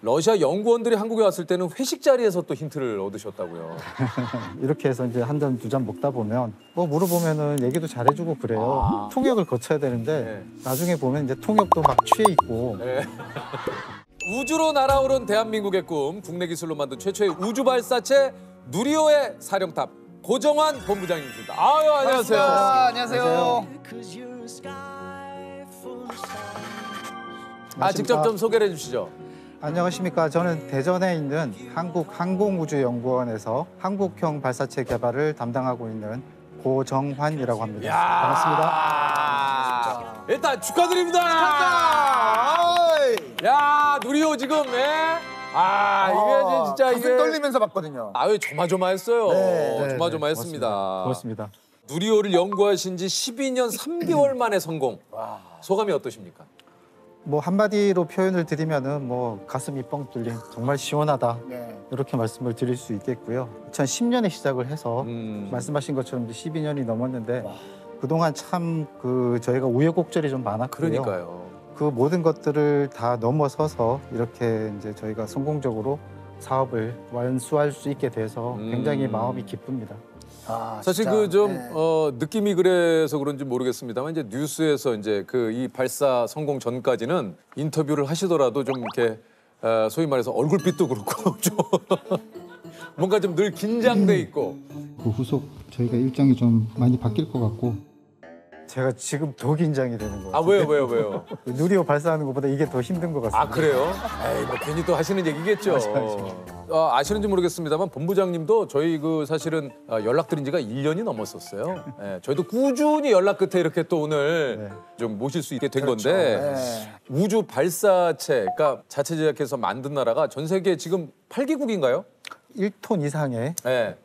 러시아 연구원들이 한국에 왔을 때는 회식 자리에서 또 힌트를 얻으셨다고요. 이렇게 해서 이제 한 잔, 두 잔 먹다 보면 뭐 물어보면은 얘기도 잘해주고 그래요. 통역을 거쳐야 되는데 나중에 보면 이제 통역도 막 취해 있고. 네. 우주로 날아오른 대한민국의 꿈, 국내 기술로 만든 최초의 우주 발사체 누리호의 사령탑 고정환 본부장님입니다. 아유, 안녕하세요. 안녕하세요. 직접 좀 소개를 해주시죠. 안녕하십니까. 저는 대전에 있는 한국항공우주연구원에서 한국형 발사체 개발을 담당하고 있는 고정환이라고 합니다. 반갑습니다. 일단 축하드립니다. 야, 누리호 지금, 이게 진짜 가슴 떨리면서 봤거든요. 조마조마했어요. 네, 조마조마했습니다. 고맙습니다. 누리호를 연구하신 지 12년 3개월 만에 성공. 소감이 어떠십니까? 뭐 한마디로 표현을 드리면은 뭐 가슴이 뻥 뚫린 정말 시원하다. 이렇게 말씀을 드릴 수 있겠고요. 2010년에 시작을 해서 말씀하신 것처럼 이제 12년이 넘었는데 그동안 참 저희가 우여곡절이 좀 많았고요. 그러니까요. 그 모든 것들을 다 넘어서서 이렇게 이제 저희가 성공적으로 사업을 완수할 수 있게 돼서 굉장히 마음이 기쁩니다. 사실 느낌이 그래서 그런지 모르겠습니다만 이제 뉴스에서 이제 이 발사 성공 전까지는 인터뷰를 하시더라도 좀 이렇게 소위 말해서 얼굴빛도 그렇고 좀 뭔가 좀 늘 긴장돼 있고. 그 후속 저희가 일정이 좀 많이 바뀔 것 같고. 제가 지금 더 긴장이 되는 것 같아요. 왜요? 누리호 발사하는 것보다 이게 더 힘든 것 같습니다. 그래요? 에이, 뭐 괜히 또 하시는 얘기겠죠. 아시는지 모르겠습니다만 본부장님도 저희 사실은 연락드린 지가 1년이 넘었었어요. 저희도 꾸준히 연락 끝에 이렇게 또 오늘 좀 모실 수 있게 된 건데 우주 발사체, 그러니까 자체 제작해서 만든 나라가 전 세계 지금 8개국인가요? 1톤 이상의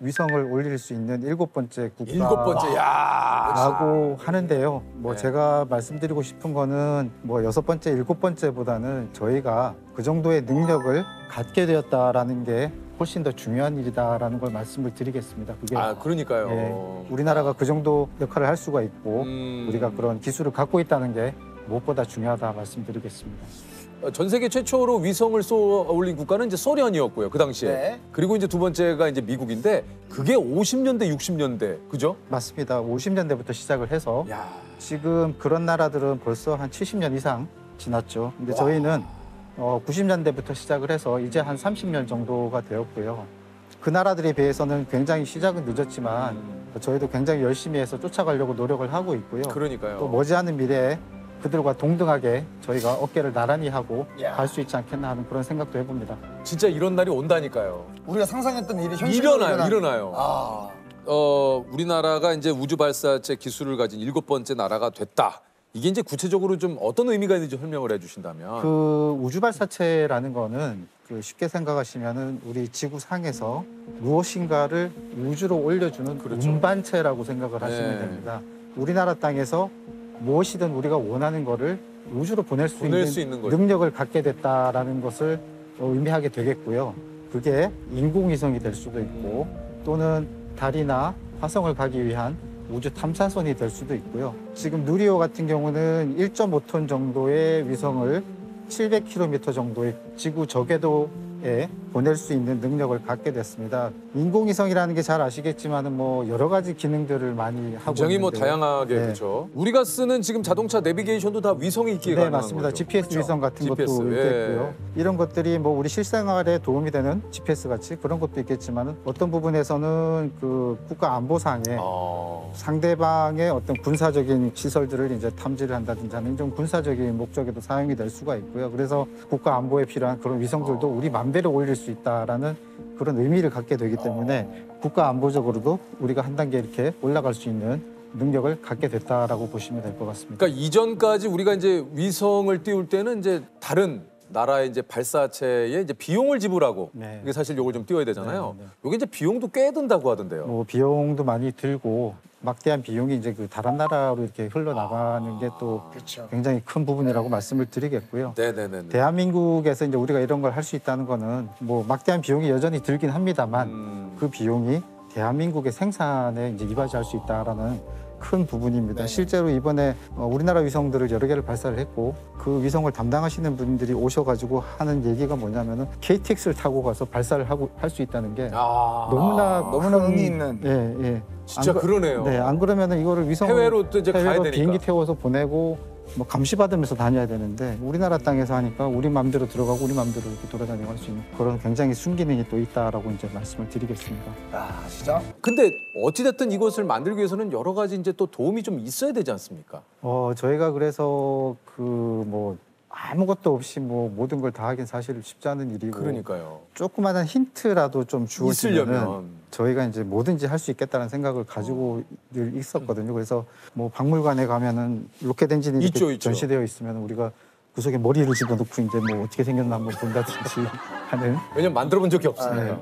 위성을 올릴 수 있는 7번째 국가. 7번째, 라고 하는데요. 뭐 제가 말씀드리고 싶은 거는 뭐 6번째, 7번째보다는 저희가 그 정도의 능력을 갖게 되었다라는 게 훨씬 더 중요한 일이다라는 걸 말씀을 드리겠습니다. 그게 그러니까요. 우리나라가 그 정도 역할을 할 수가 있고 우리가 그런 기술을 갖고 있다는 게 무엇보다 중요하다 말씀드리겠습니다. 전 세계 최초로 위성을 쏘아 올린 국가는 이제 소련이었고요, 그 당시에. 그리고 이제 두 번째가 이제 미국인데 그게 50년대, 60년대, 그죠? 맞습니다. 50년대부터 시작을 해서 지금 그런 나라들은 벌써 한 70년 이상 지났죠. 근데 저희는 90년대부터 시작을 해서 이제 한 30년 정도가 되었고요. 그 나라들에 비해서는 굉장히 시작은 늦었지만 저희도 굉장히 열심히 해서 쫓아가려고 노력을 하고 있고요. 그러니까요. 또 머지않은 미래에 그들과 동등하게 저희가 어깨를 나란히 하고 갈 수 있지 않겠나 하는 그런 생각도 해봅니다. 진짜 이런 날이 온다니까요. 우리가 상상했던 일이 현실로 일어나요. 우리나라가 이제 우주 발사체 기술을 가진 7번째 나라가 됐다. 이게 이제 구체적으로 좀 어떤 의미가 있는지 설명을 해주신다면. 그 우주 발사체라는 거는 쉽게 생각하시면은 우리 지구상에서 무엇인가를 우주로 올려주는 운반체라고 생각을 하시면 됩니다. 우리나라 땅에서 무엇이든 우리가 원하는 거를 우주로 보낼 수 있는 능력을 갖게 됐다라는 것을 의미하게 되겠고요. 그게 인공위성이 될 수도 있고 또는 달이나 화성을 가기 위한 우주 탐사선이 될 수도 있고요. 지금 누리호 같은 경우는 1.5톤 정도의 위성을 700km 정도의 지구 저궤도에 보낼 수 있는 능력을 갖게 됐습니다. 인공위성이라는 게 잘 아시겠지만은 뭐 여러 가지 기능들을 많이 하고 굉장히 있는데요. 다양하게 그렇죠. 우리가 쓰는 지금 자동차 내비게이션도 다 위성이 있기에 가능한 맞습니다. 거죠. GPS 위성 같은 것도 있겠고요. 이런 것들이 뭐 우리 실생활에 도움이 되는 GPS 같이 그런 것도 있겠지만은 어떤 부분에서는 그 국가 안보상에 상대방의 어떤 군사적인 시설들을 이제 탐지를 한다든지 하는 좀 군사적인 목적에도 사용이 될 수가 있고요. 그래서 국가 안보에 필요한 그런 위성들도 우리 맘대로 올릴 수 있다라는 그런 의미를 갖게 되기 때문에 국가 안보적으로도 우리가 한 단계 이렇게 올라갈 수 있는 능력을 갖게 됐다라고 보시면 될 것 같습니다. 그러니까 이전까지 우리가 이제 위성을 띄울 때는 이제 다른 나라의 이제 발사체에 이제 비용을 지불하고 이게 사실 요걸 좀 띄워야 되잖아요. 요게 이제 비용도 꽤 든다고 하던데요. 뭐 비용도 많이 들고 막대한 비용이 이제 그 다른 나라로 이렇게 흘러나가는 게 또 굉장히 큰 부분이라고 말씀을 드리겠고요. 대한민국에서 이제 우리가 이런 걸 할 수 있다는 거는 뭐 막대한 비용이 여전히 들긴 합니다만 그 비용이 대한민국의 생산에 이제 이바지할 수 있다라는 큰 부분입니다. 네. 실제로 이번에 우리나라 위성들을 여러 개를 발사를 했고 그 위성을 담당하시는 분들이 오셔가지고 하는 얘기가 뭐냐면은 KTX를 타고 가서 발사를 하고 할 수 있다는 게 너무나 흥미 있는. 예, 예. 진짜 안 그- 그러네요. 네, 안 그러면은 이거를 위성 해외로 또 이제 가야 해외로 되니까. 비행기 태워서 보내고 뭐 감시받으면서 다녀야 되는데 우리나라 땅에서 하니까 우리 마음대로 들어가고 우리 마음대로 이렇게 돌아다니고 할 수 있는 그런 굉장히 순기능이 또 있다라고 이제 말씀을 드리겠습니다. 아, 진짜? 근데 어찌됐든 이것을 만들기 위해서는 여러 가지 이제 또 도움이 좀 있어야 되지 않습니까? 저희가 그래서 그 뭐 아무것도 없이 뭐 모든 걸 다 하긴 사실 쉽지 않은 일이고 그러니까요. 조그마한 힌트라도 좀 주어지면은 있으려면. 저희가 이제 뭐든지 할 수 있겠다는 생각을 가지고 늘 있었거든요. 그래서 뭐 박물관에 가면은 로켓 엔진이 이렇게 있죠, 있죠. 전시되어 있으면 우리가 구석에 머리를 집어넣고 이제 뭐 어떻게 생겼나 한번 본다든지 하는 왜냐면 만들어 본 적이 없으니까.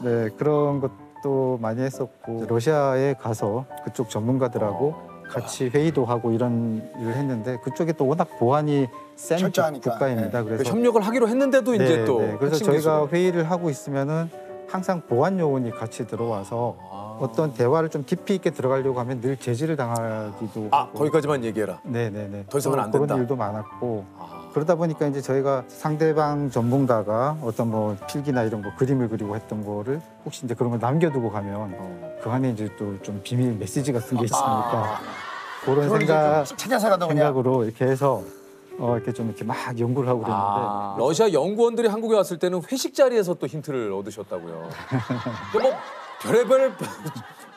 네 그런 것도 많이 했었고 러시아에 가서 그쪽 전문가들하고 같이 회의도 하고 이런 일을 했는데 그쪽에 또 워낙 보안이 센 철저하니까. 국가입니다. 네. 그래서 협력을 하기로 했는데도 이제 또 그래서 핵심 저희가 기술을. 회의를 하고 있으면은 항상 보안 요원이 같이 들어와서 어떤 대화를 좀 깊이 있게 들어가려고 하면 늘 제지를 당하기도 아 하고. 거기까지만 얘기해라. 네네네. 더 이상은 안 그런 된다. 일도 많았고 아, 그러다 보니까 이제 저희가 상대방 전문가가 어떤 뭐 필기나 이런 거 그림을 그리고 했던 거를 혹시 이제 그런 걸 남겨두고 가면 그 안에 이제 또 좀 비밀 메시지 같은 게 있으니까 그런 그걸 이제 좀 찾아서라도 그냥. 생각으로 이렇게 해서 이렇게 좀 이렇게 막 연구를 하고 그랬는데 러시아 연구원들이 한국에 왔을 때는 회식 자리에서 또 힌트를 얻으셨다고요. 그러니까 뭐 별의별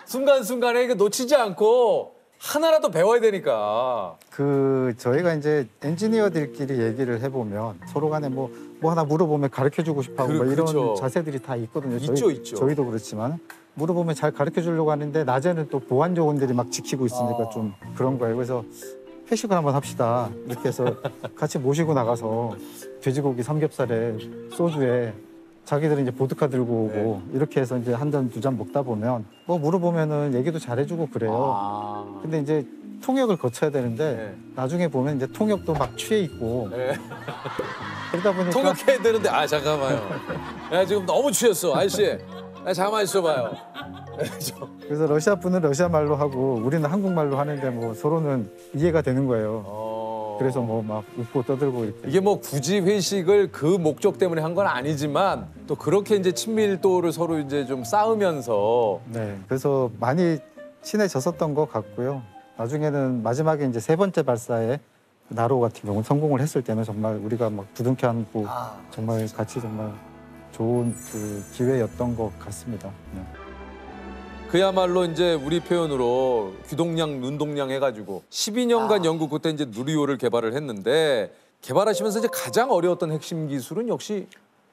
순간순간에 이거 놓치지 않고 하나라도 배워야 되니까. 그 저희가 이제 엔지니어들끼리 얘기를 해보면 서로 간에 뭐 하나 물어보면 가르쳐주고 싶어하고 뭐 이런 그렇죠. 자세들이 다 있거든요. 있죠, 있죠. 저희도 그렇지만 물어보면 잘 가르쳐주려고 하는데 낮에는 또 보안 요원들이 막 지키고 있으니까 좀 그런 거예요. 그래서 회식을 한번 합시다. 이렇게 해서 같이 모시고 나가서 돼지고기 삼겹살에 소주에 자기들은 이제 보드카 들고 오고 이렇게 해서 이제 한 잔 두 잔 먹다 보면 뭐 물어보면은 얘기도 잘해주고 그래요. 아. 근데 이제 통역을 거쳐야 되는데 네. 나중에 보면 이제 통역도 막 취해 있고 네. 그러다 보니까 통역해야 되는데 아 잠깐만요. 야 지금 너무 취했어 아저씨. 야, 잠깐만 있어봐요. 그래서 러시아 분은 러시아 말로 하고 우리는 한국말로 하는데 뭐 서로는 이해가 되는 거예요. 그래서 뭐 막 웃고 떠들고 이렇게. 이게 뭐 굳이 회식을 그 목적 때문에 한 건 아니지만 또 그렇게 이제 친밀도를 서로 이제 좀 쌓으면서 네. 그래서 많이 친해졌었던 것 같고요. 나중에는 마지막에 이제 세 번째 발사에 나로 같은 경우는 성공을 했을 때는 정말 우리가 막 부둥켜 안고 정말 같이 정말 좋은 그 기회였던 것 같습니다. 네. 그야말로 이제 우리 표현으로 귀동냥 눈동냥 해가지고 12년간 영국 그때 이제 누리호를 개발을 했는데 개발하시면서 이제 가장 어려웠던 핵심 기술은 역시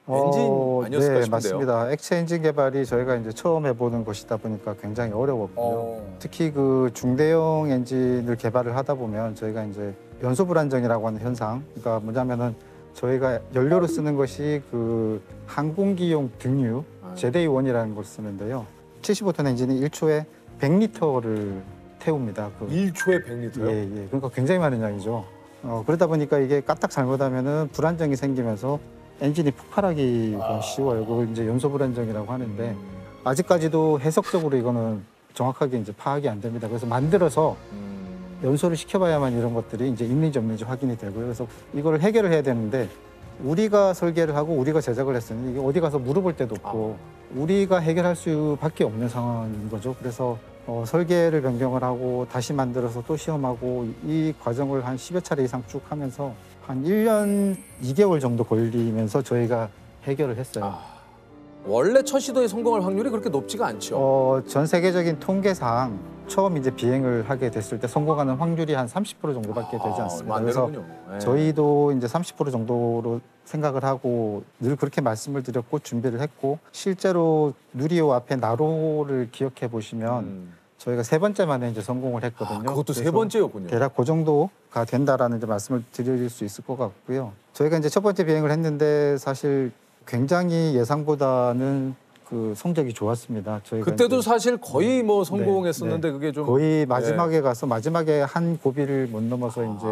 엔진 아니었을까 네, 싶은데요. 맞습니다. 액체 엔진 개발이 저희가 이제 처음 해보는 것이다 보니까 굉장히 어려웠고요. 특히 그 중대형 엔진을 개발을 하다 보면 저희가 이제 연소 불안정이라고 하는 현상, 그러니까 뭐냐면은 저희가 연료로 쓰는 것이 그 항공기용 등유 제데이1이라는 걸 쓰는데요. 75톤 엔진이 1초에 100리터를 태웁니다. 1초에 100리터요? 예, 예. 그러니까 굉장히 많은 양이죠. 그러다 보니까 이게 까딱 잘못하면은 불안정이 생기면서 엔진이 폭발하기가 쉬워요. 그걸 이제 연소 불안정이라고 하는데 아직까지도 해석적으로 이거는 정확하게 이제 파악이 안 됩니다. 그래서 만들어서 연소를 시켜봐야만 이런 것들이 이제 있는지 없는지 확인이 되고요. 그래서 이거를 해결을 해야 되는데 우리가 설계를 하고 우리가 제작을 했으니 이게 어디 가서 물어볼 데도 없고 우리가 해결할 수밖에 없는 상황인 거죠. 그래서 설계를 변경을 하고 다시 만들어서 또 시험하고 이 과정을 한 10여 차례 이상 쭉 하면서 한 1년 2개월 정도 걸리면서 저희가 해결을 했어요. 원래 첫 시도에 성공할 확률이 그렇게 높지가 않죠. 전 세계적인 통계상 처음 이제 비행을 하게 됐을 때 성공하는 확률이 한 30% 정도밖에 되지 않습니다. 안 그래서 되는군요. 네. 저희도 이제 30% 정도로 생각을 하고 늘 그렇게 말씀을 드렸고 준비를 했고 실제로 누리호 앞에 나로를 기억해 보시면 저희가 세 번째 만에 이제 성공을 했거든요. 그것도 세 그래서 번째였군요. 대략 그 정도가 된다라는 이제 말씀을 드릴 수 있을 것 같고요. 저희가 이제 첫 번째 비행을 했는데 사실 굉장히 예상보다는 그 성적이 좋았습니다. 저희가 그때도 이제 사실 거의 뭐 성공했었는데 그게 좀 거의 마지막에 가서 마지막에 한 고비를 못 넘어서 이제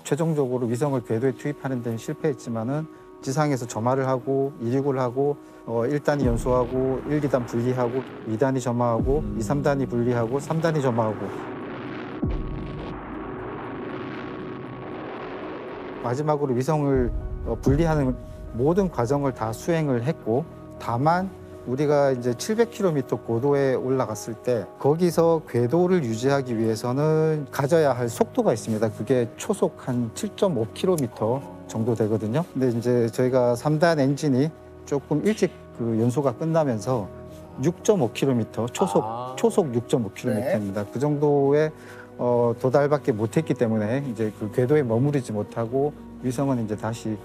최종적으로 위성을 궤도에 투입하는 데는 실패했지만은 지상에서 점화를 하고 이륙을 하고 1단이 연소하고 1, 2단 분리하고 2단이 점화하고 2, 3단이 분리하고 3단이 점화하고 마지막으로 위성을 분리하는 모든 과정을 다 수행을 했고, 다만 우리가 이제 700km 고도에 올라갔을 때 거기서 궤도를 유지하기 위해서는 가져야 할 속도가 있습니다. 그게 초속 한 7.5km 정도 되거든요. 근데 이제 저희가 3단 엔진이 조금 일찍 그 연소가 끝나면서 6.5km 초속 6.5km입니다. 그 정도의 도달밖에 못했기 때문에 이제 그 궤도에 머무르지 못하고 위성은 이제 다시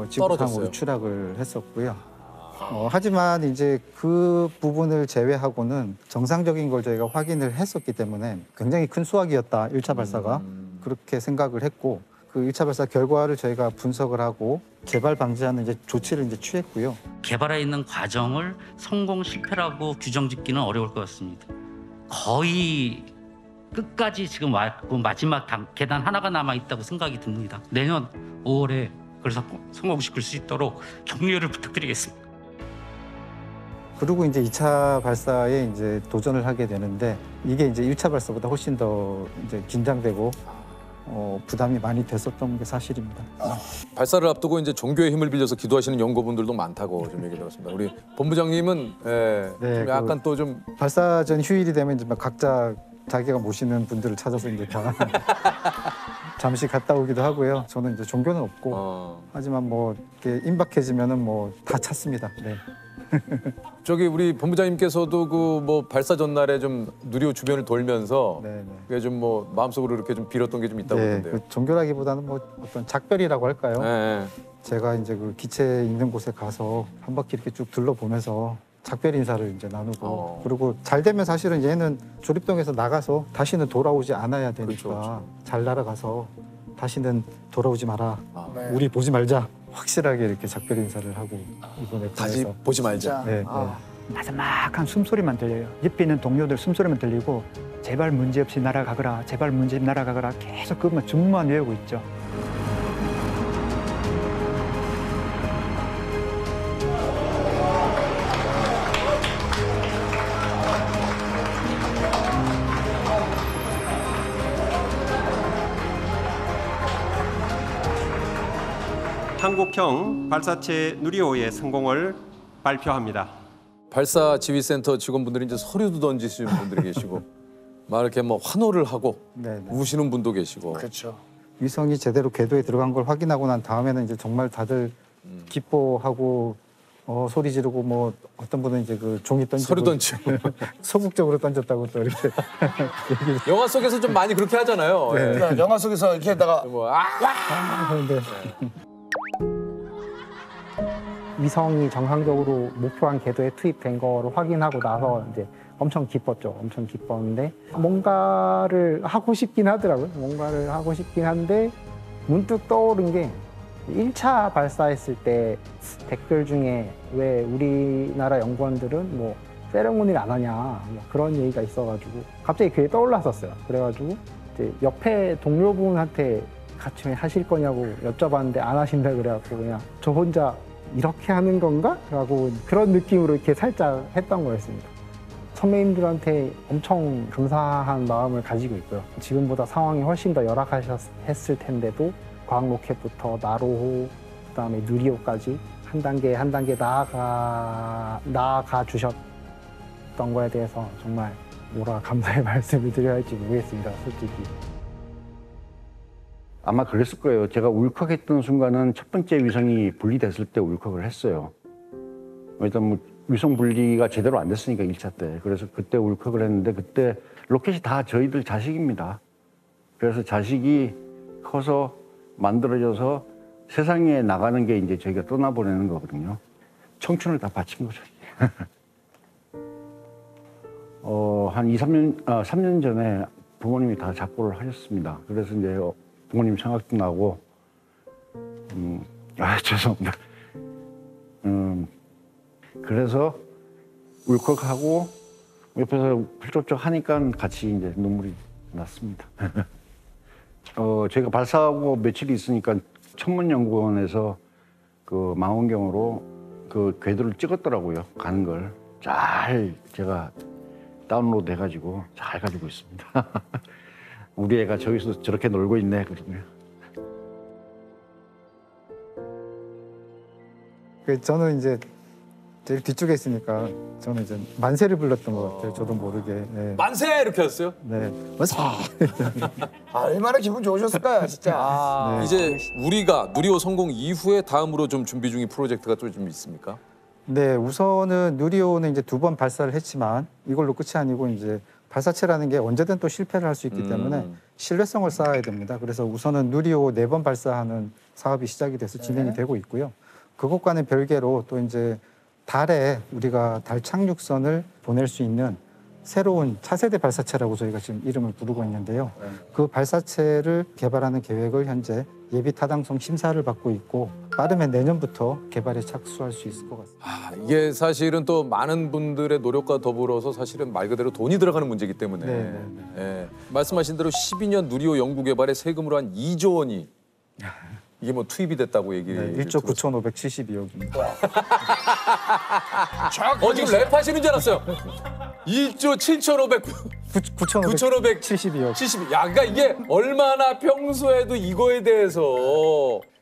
지구상으로 떨어졌어요. 추락을 했었고요. 하지만 이제 그 부분을 제외하고는 정상적인 걸 저희가 확인을 했었기 때문에 굉장히 큰 수확이었다, 1차 발사가. 그렇게 생각을 했고, 그 1차 발사 결과를 저희가 분석을 하고 재발 방지하는 이제 조치를 이제 취했고요. 개발해 있는 과정을 성공 실패라고 규정짓기는 어려울 것 같습니다. 거의 끝까지 지금 왔고 마지막 계단 하나가 남아 있다고 생각이 듭니다. 내년 5월에 그래서 성공시킬 수 있도록 격려를 부탁드리겠습니다. 그리고 이제 2차 발사에 이제 도전을 하게 되는데, 이게 이제 1차 발사보다 훨씬 더 이제 긴장되고 부담이 많이 됐었던 게 사실입니다. 발사를 앞두고 이제 종교의 힘을 빌려서 기도하시는 연구분들도 많다고 좀 얘기 들었습니다. 우리 본부장님은 좀 약간 또 좀 발사 전 휴일이 되면 이제 막 각자 자기가 모시는 분들을 찾아서 이제 다 잠시 갔다 오기도 하고요. 저는 이제 종교는 없고, 하지만 뭐 이렇게 임박해지면은 뭐 다 찾습니다. 네. 저기 우리 본부장님께서도 그 뭐 발사 전날에 좀 누리호 주변을 돌면서 네. 그게 좀 뭐 마음속으로 이렇게 좀 빌었던 게 좀 있다고 네, 그러는데요. 그 종교라기보다는 뭐 어떤 작별이라고 할까요? 네. 제가 이제 그 기체 있는 곳에 가서 한 바퀴 이렇게 쭉 둘러보면서 작별 인사를 이제 나누고, 그리고 잘 되면 사실은 얘는 조립동에서 나가서 다시는 돌아오지 않아야 되니까 그렇죠. 잘 날아가서 다시는 돌아오지 마라. 네. 우리 보지 말자. 확실하게 이렇게 작별 인사를 하고 이번에 다시 보내서. 보지 말자. 진짜. 네, 나지막한 숨소리만 들려요. 옆에 있는 동료들 숨소리만 들리고 제발 문제없이 날아가거라, 제발 문제없이 날아가거라 계속 그것만 주문만 외우고 있죠. 한국형 발사체 누리호의 성공을 발표합니다. 발사 지휘센터 직원분들이 이제 서류도 던지시는 분들이 계시고 막 이렇게 뭐 환호를 하고 네. 우시는 분도 계시고. 그렇죠. 위성이 제대로 궤도에 들어간 걸 확인하고 난 다음에는 이제 정말 다들 기뻐하고 소리 지르고, 뭐 어떤 분은 이제 그 종이 던지고 서류 던지고. 소극적으로 던졌다고 또 이렇게 영화 속에서 좀 많이 그렇게 하잖아요. 예. 그러니까 영화 속에서 이렇게 다가 뭐 하는데, 위성이 정상적으로 목표한 궤도에 투입된 거를 확인하고 나서 이제 엄청 기뻤죠. 엄청 기뻤는데 뭔가를 하고 싶긴 하더라고요. 뭔가를 하고 싶긴 한데 문득 떠오른 게 1차 발사했을 때 댓글 중에 왜 우리나라 연구원들은 뭐 세레모니를 안 하냐 뭐 그런 얘기가 있어가지고 갑자기 그게 떠올랐었어요. 그래가지고 이제 옆에 동료분한테 같이 하실 거냐고 여쭤봤는데 안 하신다 그래갖고 그냥 저 혼자 이렇게 하는 건가? 라고 그런 느낌으로 이렇게 살짝 했던 거였습니다. 선배님들한테 엄청 감사한 마음을 가지고 있고요. 지금보다 상황이 훨씬 더 열악하셨을 텐데도 과학 로켓부터 나로호, 그다음에 누리호까지 한 단계 한 단계 나아가 주셨던 거에 대해서 정말 뭐라 감사의 말씀을 드려야 할지 모르겠습니다, 솔직히. 아마 그랬을 거예요. 제가 울컥했던 순간은 첫 번째 위성이 분리됐을 때 울컥을 했어요. 일단 뭐 위성 분리가 제대로 안 됐으니까 1차 때. 그래서 그때 울컥을 했는데, 그때 로켓이 다 저희들 자식입니다. 그래서 자식이 커서 만들어져서 세상에 나가는 게 이제 저희가 떠나보내는 거거든요. 청춘을 다 바친 거죠. 한 3년 전에 부모님이 다 작고를 하셨습니다. 그래서 이제 부모님 생각도 나고, 죄송합니다. 그래서 울컥하고 옆에서 훌쩍훌쩍 하니까 같이 이제 눈물이 났습니다. 제가 발사하고 며칠 있으니까 천문연구원에서 그 망원경으로 그 궤도를 찍었더라고요. 가는 걸 잘 제가 다운로드 해가지고 잘 가지고 있습니다. 우리 애가 저기서 저렇게 놀고 있네, 그러고요. 저는 이제 제일 뒤쪽에 있으니까 저는 이제 만세를 불렀던 것 같아요. 저도 모르게. 네. 만세 이렇게 했어요? 네. 만세. 얼마나 기분 좋으셨을까요, 진짜. 이제 우리가 누리호 성공 이후에 다음으로 좀 준비 중인 프로젝트가 또 좀 있습니까? 네, 우선은 누리호는 이제 2번 발사를 했지만 이걸로 끝이 아니고 이제 발사체라는 게 언제든 또 실패를 할 수 있기 때문에 신뢰성을 쌓아야 됩니다. 그래서 우선은 누리호 4번 발사하는 사업이 시작이 돼서 진행이 되고 있고요. 그것과는 별개로 또 이제 달에 우리가 달 착륙선을 보낼 수 있는 새로운 차세대 발사체라고 저희가 지금 이름을 부르고 있는데요. 그 발사체를 개발하는 계획을 현재 예비 타당성 심사를 받고 있고 빠르면 내년부터 개발에 착수할 수 있을 것 같습니다. 이게 사실은 또 많은 분들의 노력과 더불어서 사실은 말 그대로 돈이 들어가는 문제이기 때문에 예. 말씀하신 대로 12년 누리호 연구 개발에 세금으로 한 2조 원이 이게 뭐 투입이 됐다고 얘기를 네, 1조 9,572억입니다. 지금 랩하시는 줄 알았어요. 1조 7,500 9,572억. 70. 야, 그러니까 이게 얼마나 평소에도 이거에 대해서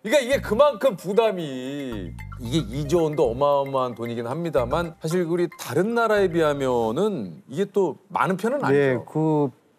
그러니까 이게 그만큼 부담이 이게 2조 원도 어마어마한 돈이긴 합니다만 사실 우리 다른 나라에 비하면은 이게 또 많은 편은 아니죠. 네,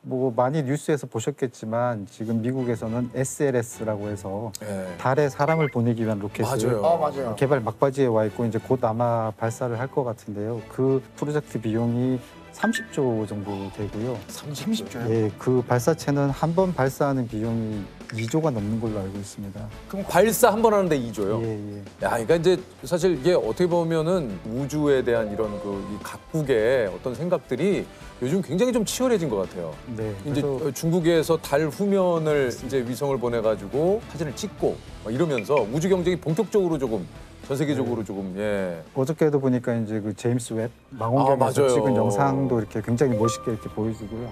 뭐 많이 뉴스에서 보셨겠지만 지금 미국에서는 SLS라고 해서 네. 달에 사람을 보내기 위한 로켓을 맞아요. 맞아요. 개발 막바지에 와 있고 이제 곧 아마 발사를 할 것 같은데요. 그 프로젝트 비용이 30조 정도 되고요. 30조요? 예, 그 발사체는 한 번 발사하는 비용이 2조가 넘는 걸로 알고 있습니다. 그럼 발사 한 번 하는데 2조요? 예, 예. 야, 그러니까 이제 사실 이게 어떻게 보면은 우주에 대한 이런 이 각국의 어떤 생각들이 요즘 굉장히 좀 치열해진 것 같아요. 네. 이제 그래서 중국에서 달 후면을 이제 위성을 보내가지고 사진을 찍고 막 이러면서 우주 경쟁이 본격적으로 조금 전 세계적으로 조금 예. 어저께도 보니까 이제 그 제임스 웹 망원경에서 맞아요. 찍은 영상도 이렇게 굉장히 멋있게 이렇게 보여주고요.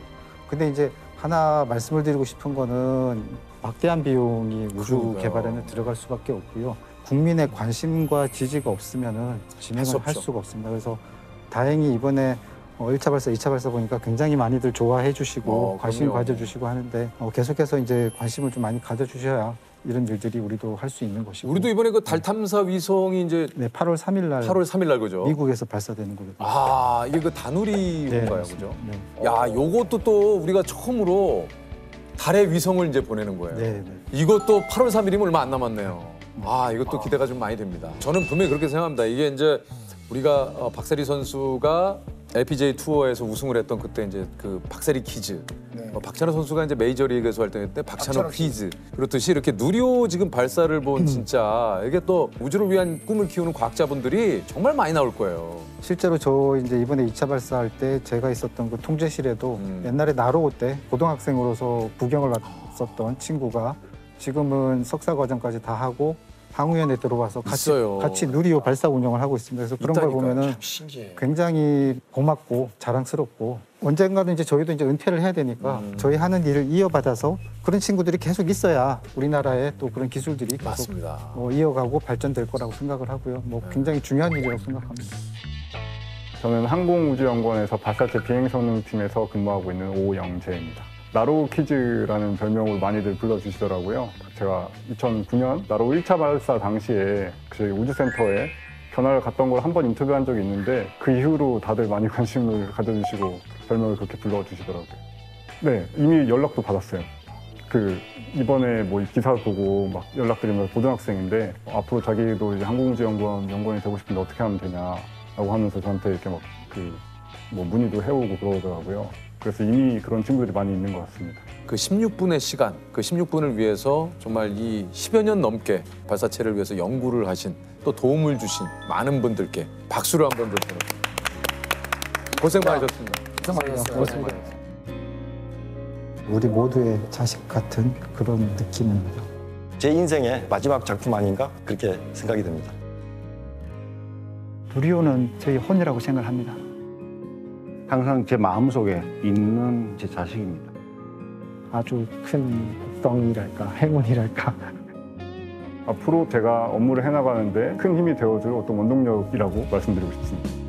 근데 이제 하나 말씀을 드리고 싶은 거는 막대한 비용이 우주 그러니까요. 개발에는 들어갈 수밖에 없고요. 국민의 관심과 지지가 없으면은 할 진행을 수 할 없죠. 수가 없습니다. 그래서 다행히 이번에 1차 발사, 2차 발사 보니까 굉장히 많이들 좋아해 주시고 관심 그럼요. 가져주시고 하는데 계속해서 이제 관심을 좀 많이 가져주셔야 이런 일들이 우리도 할 수 있는 것이고. 우리도 이번에 그 달 탐사 위성이 이제 네, 8월 3일 날 8월 3일 날 그죠? 미국에서 발사되는 거거든요. 아, 이게 그 다누리인가요, 맞습니다. 그죠? 네. 야, 요것도 또 우리가 처음으로 달에 위성을 이제 보내는 거예요. 네, 네. 이것도 8월 3일이면 얼마 안 남았네요. 아, 이것도 기대가 좀 많이 됩니다. 저는 분명히 그렇게 생각합니다. 이게 이제 우리가 박세리 선수가 LPGA 투어에서 우승을 했던 그때 이제 그 박세리 퀴즈. 박찬호 선수가 이제 메이저리그에서 활동할 때 박찬호 퀴즈. 그렇듯이 이렇게 누리호 지금 발사를 본 진짜 이게 또 우주를 위한 꿈을 키우는 과학자분들이 정말 많이 나올 거예요. 실제로 저 이제 이번에 2차 발사할 때 제가 있었던 그 통제실에도 옛날에 나로호 때 고등학생으로서 구경을 왔었던 친구가 지금은 석사 과정까지 다 하고 항우연에 들어와서 있어요. 같이 누리호 발사 운영을 하고 있습니다. 그래서 그런 걸 있다니까요. 보면은 신기해. 굉장히 고맙고 자랑스럽고 언젠가는 이제 저희도 이제 은퇴를 해야 되니까 저희 하는 일을 이어받아서 그런 친구들이 계속 있어야 우리나라에 또 그런 기술들이 계속 맞습니다. 이어가고 발전될 거라고 생각을 하고요. 뭐 굉장히 중요한 일이라고 생각합니다. 저는 항공우주연구원에서 발사체 비행성능팀에서 근무하고 있는 오영재입니다. 나로우 퀴즈라는 별명으로 많이들 불러주시더라고요. 제가 2009년 나로우 1차 발사 당시에 저희 우주센터에 견학을 갔던 걸 한 번 인터뷰한 적이 있는데 그 이후로 다들 많이 관심을 가져주시고 별명을 그렇게 불러주시더라고요. 네, 이미 연락도 받았어요. 이번에 뭐 기사 보고 막 연락드리면 고등학생인데 앞으로 자기도 이제 항공우주연구원 연구원이 되고 싶은데 어떻게 하면 되냐라고 하면서 저한테 이렇게 막 뭐 문의도 해오고 그러더라고요. 그래서 이미 그런 친구들이 많이 있는 것 같습니다. 그 16분의 시간, 그 16분을 위해서 정말 이 10여 년 넘게 발사체를 위해서 연구를 하신 또 도움을 주신 많은 분들께 박수를 한번 좀 보내드립니다. 고생 많으셨습니다. 고생 많으셨어요. 고맙습니다. 우리 모두의 자식 같은 그런 느낌입니다. 제 인생의 마지막 작품 아닌가 그렇게 생각이 듭니다. 누리호는 저희 혼이라고 생각을 합니다. 항상 제 마음속에 있는 제 자식입니다. 아주 큰 복덩이랄까 행운이랄까. 앞으로 제가 업무를 해나가는데 큰 힘이 되어줄 어떤 원동력이라고 말씀드리고 싶습니다.